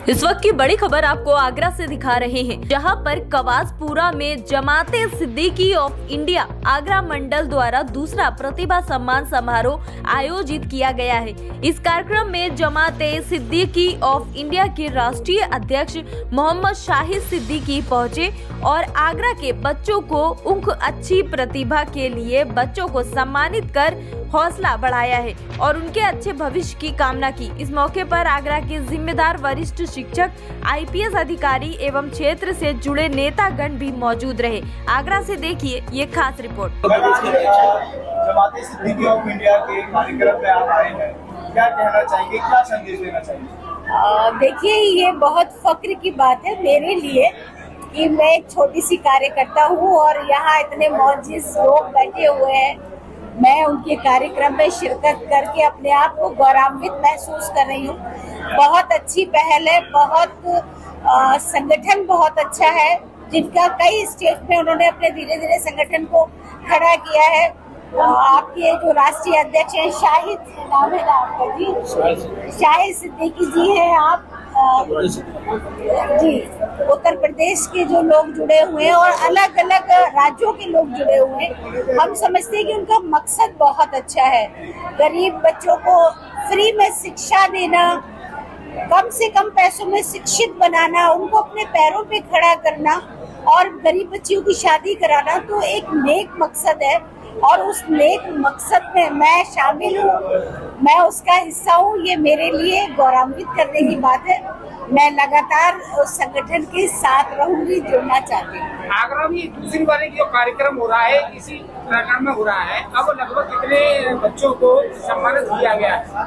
इस वक्त की बड़ी खबर आपको आगरा से दिखा रहे हैं, जहां पर कवासपुरा में जमाते सिद्दीकी ऑफ इंडिया आगरा मंडल द्वारा दूसरा प्रतिभा सम्मान समारोह आयोजित किया गया है। इस कार्यक्रम में जमाते सिद्दीकी ऑफ इंडिया के राष्ट्रीय अध्यक्ष मोहम्मद शाहिद सिद्दीकी पहुंचे और आगरा के बच्चों को उनकी अच्छी प्रतिभा के लिए बच्चों को सम्मानित कर हौसला बढ़ाया है और उनके अच्छे भविष्य की कामना की। इस मौके पर आगरा के जिम्मेदार वरिष्ठ शिक्षक, आईपीएस अधिकारी एवं क्षेत्र से जुड़े नेतागण भी मौजूद रहे। आगरा से देखिए ये खास report. Jamaate Siddiqui of India के कार्यक्रम में आप आए हैं, क्या कहना चाहेंगे, क्या संदेश देना चाहेंगे? देखिए, ये बहुत फक्र की बात है मेरे लिए कि मैं एक छोटी सी कार्यकर्ता हूँ और यहाँ इतने मौजूद लोग बैठे हुए हैं। मैं उनके कार्यक्रम में शिरकत करके अपने आप को गौरवान्वित महसूस कर रही हूँ। बहुत अच्छी पहल है, बहुत संगठन बहुत अच्छा है, जिनका कई स्टेट में उन्होंने अपने धीरे धीरे संगठन को खड़ा किया है। आपके जो राष्ट्रीय अध्यक्ष हैं, शाहिद नाम है ना आपका जी, शाहिद सिद्दीकी जी हैं आप जी। उत्तर प्रदेश के जो लोग जुड़े हुए हैं और अलग अलग राज्यों के लोग जुड़े हुए हैं, हम समझते हैं कि उनका मकसद बहुत अच्छा है। गरीब बच्चों को फ्री में शिक्षा देना, कम से कम पैसों में शिक्षित बनाना, उनको अपने पैरों पे खड़ा करना और गरीब बच्चियों की शादी कराना, तो एक नेक मकसद है और उस नेक मकसद में मैं शामिल हूँ, मैं उसका हिस्सा हूँ। ये मेरे लिए गौरवान्वित करने की बात है। मैं लगातार उस संगठन के साथ रहूंगी, जुड़ना चाहती हूँ। आगरा में दूसरी बार जो कार्यक्रम हो रहा है, इसी कार्यक्रम में हो रहा है, अब लगभग कितने बच्चों को सम्मानित किया गया है?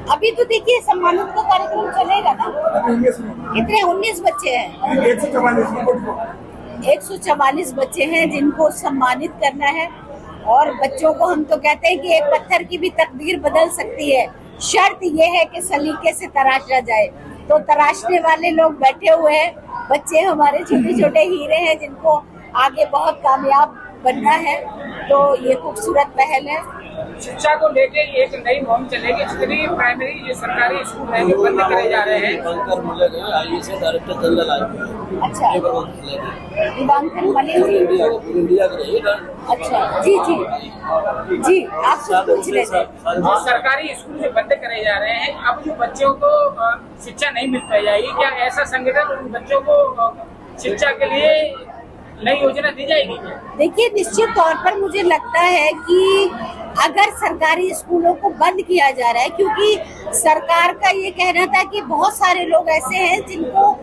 अभी तो देखिए, सम्मानित का कार्यक्रम चलेगा ना। कितने 19 बच्चे हैं, 144 बच्चे हैं जिनको सम्मानित करना है। और बच्चों को हम तो कहते हैं कि एक पत्थर की भी तकदीर बदल सकती है, शर्त ये है कि सलीके से तराशा जाए। तो तराशने वाले लोग बैठे हुए हैं, बच्चे हमारे छोटे छोटे हीरे हैं जिनको आगे बहुत कामयाब बनना है। तो ये खूबसूरत पहल है। शिक्षा को लेके एक नई मुहिम चलेगी। जितनी प्राइमरी जो सरकारी स्कूल है वो बंद करे जा रहे हैं। डायरेक्टर जनरल आए। अच्छा, दिवांकर अच्छा जी जी जी, आप पूछ रहे थे। सरकारी स्कूल जो बंद करे जा रहे हैं, अब जो बच्चों को शिक्षा नहीं मिल पाएगी, क्या ऐसा संगठन उन बच्चों को शिक्षा के लिए नई योजना दी जाएगी? देखिए, निश्चित तौर पर मुझे लगता है कि अगर सरकारी स्कूलों को बंद किया जा रहा है, क्योंकि सरकार का ये कहना था कि बहुत सारे लोग ऐसे हैं जिनको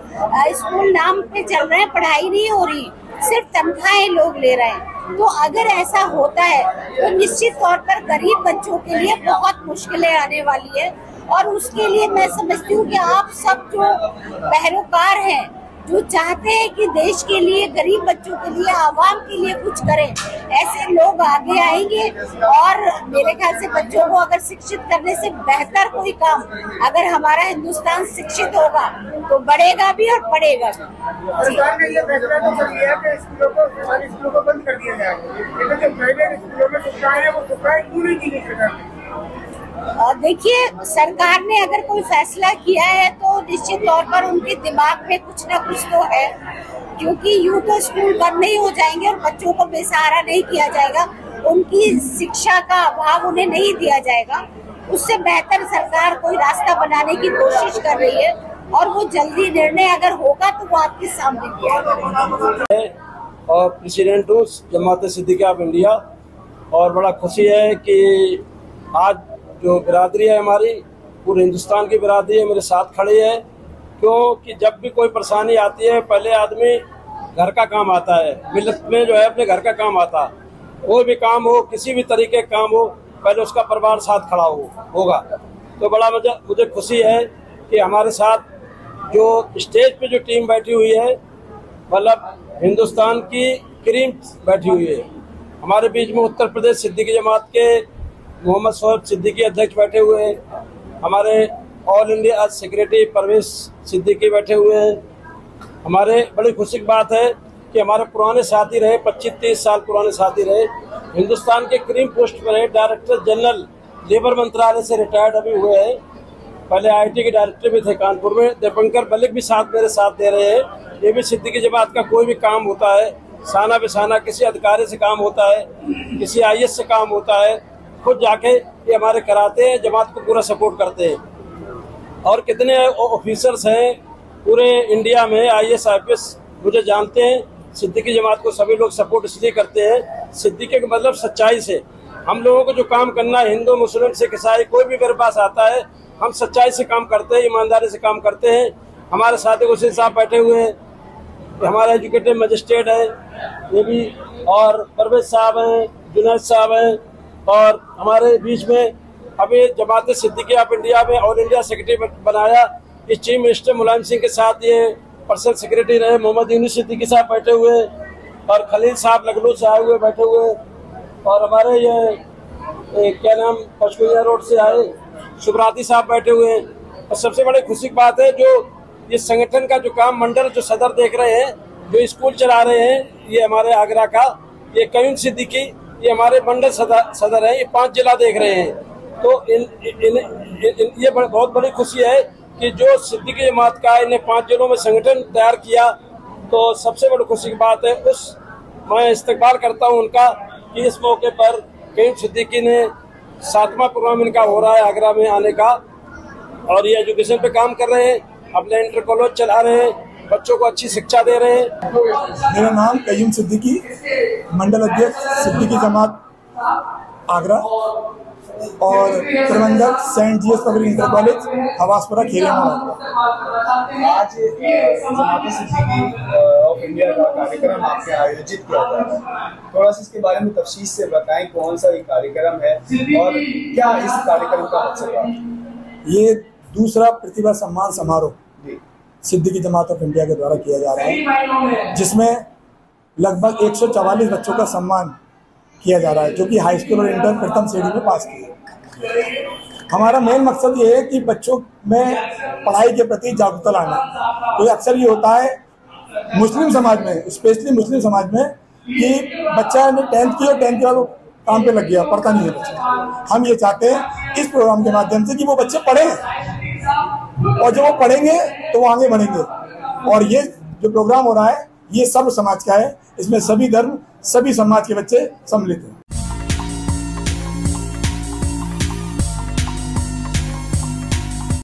स्कूल नाम पे चल रहे हैं, पढ़ाई नहीं हो रही, सिर्फ तनख्वाहें लोग ले रहे हैं। तो अगर ऐसा होता है तो निश्चित तौर पर गरीब बच्चों के लिए बहुत मुश्किलें आने वाली है। और उसके लिए मैं समझती हूँ कि आप सब जो पैरोकार हैं, जो चाहते हैं कि देश के लिए, गरीब बच्चों के लिए, आवाम के लिए कुछ करें, ऐसे लोग आगे आएंगे। और मेरे ख्याल से बच्चों को अगर शिक्षित करने से बेहतर कोई काम, अगर हमारा हिंदुस्तान शिक्षित होगा तो बढ़ेगा भी और पढ़ेगा भी। सरकार ने ये फैसला तो कर लिया कि सरकारी स्कूलों को बंद कर दिया जाएगा, लेकिन जो प्राइवेट स्कूलों में सुविधाएं हैं वो सुविधाएं क्यों नहीं दी गई सरकार ने? देखिए, सरकार ने अगर कोई फैसला किया है तो निश्चित तौर पर उनके दिमाग में कुछ ना कुछ तो है, क्योंकि यूं तो स्कूल बंद नहीं हो जाएंगे और बच्चों को बेसहारा नहीं किया जाएगा, उनकी शिक्षा का अभाव उन्हें नहीं दिया जाएगा। उससे बेहतर सरकार कोई रास्ता बनाने की कोशिश कर रही है और वो जल्दी निर्णय अगर होगा तो वो आपके सामने किया जाएगा। और प्रेसिडेंट हूँ जमाते सिद्दीकी ऑफ इंडिया, और बड़ा खुशी है कि आज जो बिरादरी है हमारी, पूरे हिंदुस्तान की बिरादरी है, मेरे साथ खड़ी है। क्योंकि जब भी कोई परेशानी आती है, पहले आदमी घर का काम आता है, मिलत में जो है अपने घर का काम आता, कोई भी काम हो, किसी भी तरीके का काम हो, पहले उसका परिवार साथ खड़ा होगा। तो बड़ा मुझे खुशी है कि हमारे साथ जो स्टेज पे जो टीम बैठी हुई है, मतलब हिंदुस्तान की क्रीम बैठी हुई है। हमारे बीच में उत्तर प्रदेश सिद्दीकी जमात के मोहम्मद शोएब सिद्दीकी अध्यक्ष बैठे हुए हैं, हमारे ऑल इंडिया सेक्रेटरी परवेश सिद्दीकी बैठे हुए हैं। हमारे बड़ी खुशी की बात है कि हमारे पुराने साथी रहे, 25-30 साल पुराने साथी रहे, हिंदुस्तान के क्रीम पोस्ट पर है, डायरेक्टर जनरल लेबर मंत्रालय से रिटायर्ड अभी हुए हैं, पहले IIT के डायरेक्टर भी थे कानपुर में। दीपंकर मलिक भी मेरे साथ दे रहे हैं। ये भी सिद्दीकी जमात का कोई भी काम होता है, साना बेसाना किसी अधिकारी से काम होता है, किसी IAS से काम होता है, खुद जाके ये हमारे कराते हैं, जमात को पूरा सपोर्ट करते हैं। और कितने ऑफिसर्स हैं पूरे इंडिया में IAS IPS मुझे जानते हैं। सिद्दीकी जमात को सभी लोग सपोर्ट इसलिए करते हैं, सिद्दीकी का मतलब सच्चाई से। हम लोगों को जो काम करना है, हिंदू मुस्लिम सिख ईसाई कोई भी मेरे पास आता है, हम सच्चाई से काम करते हैं, ईमानदारी से काम करते हैं। हमारे साथ हुसैन साहब बैठे हुए हैं, हमारा एजुकेटेड मजिस्ट्रेट है ये भी, और परवेज साहब हैं, जुनैद साहब हैं, और हमारे बीच में अभी जमात सिद्दीकी ऑफ इंडिया में ऑल इंडिया सेक्रेटरी बनाया इस चीफ मिनिस्टर मुलायम सिंह के साथ ये पर्सनल सेक्रेटरी रहे मोहम्मद यूनुस सिद्दीकी साहब बैठे हुए, और खलील साहब लखनऊ से आए हुए बैठे हुए, और हमारे ये क्या नाम पचकुनिया रोड से आए सुब्राती साहब बैठे हुए हैं। और सबसे बड़ी खुशी की बात है जो ये संगठन का जो काम मंडल जो सदर देख रहे हैं, जो स्कूल चला रहे हैं, ये हमारे आगरा का ये कयूम सिद्दीकी, ये हमारे मंडल सदर हैं, ये 5 जिला देख रहे हैं। तो ये बहुत बड़ी खुशी है कि जो सिद्दीकी जमात का इन्हें 5 जिलों में संगठन तैयार किया, तो सबसे बड़ी खुशी की बात है। मैं इस्तकबाल करता हूँ उनका कि इस मौके पर कयूम सिद्दीकी ने 7वां प्रोग्राम इनका हो रहा है आगरा में आने का, और ये एजुकेशन पे काम कर रहे हैं, अपने इंटर कॉलेज चला रहे हैं, बच्चों को अच्छी शिक्षा दे रहे हैं। मेरा नाम कयूम सिद्दीकी, मंडल अध्यक्ष सिद्दीकी जमात आगरा और प्रबंधक saint GS public inter college Hawaspura Kheria. आज जमात सिद्दीकी ऑफ इंडिया का कार्यक्रम आपके आयोजित किया जा रहा है, थोड़ा सा इसके बारे में तफसील से बताएं, कौन सा ये कार्यक्रम है और क्या इस कार्यक्रम का मकसद है? ये दूसरा प्रतिभा सम्मान समारोह सिद्दीकी जमात ऑफ इंडिया के द्वारा किया जा रहा है, जिसमें लगभग 144 बच्चों का सम्मान किया जा रहा है, जो कि हाई स्कूल और इंटर प्रथम श्रेणी में पास किए। हमारा मेन मकसद ये है कि बच्चों में पढ़ाई के प्रति जागरूकता लाना। तो अक्सर ये होता है मुस्लिम समाज में, स्पेशली मुस्लिम समाज में, कि बच्चा ने 10th की और 10th के बाद वो काम पे लग गया, पढ़ता नहीं है बच्चा। हम ये चाहते हैं इस प्रोग्राम के माध्यम से कि वो बच्चे पढ़ें, और जब वो पढ़ेंगे तो वो आगे बढ़ेंगे। और ये जो प्रोग्राम हो रहा है ये सब समाज का है, इसमें सभी धर्म सभी समाज के बच्चे सम्मिलित हैं।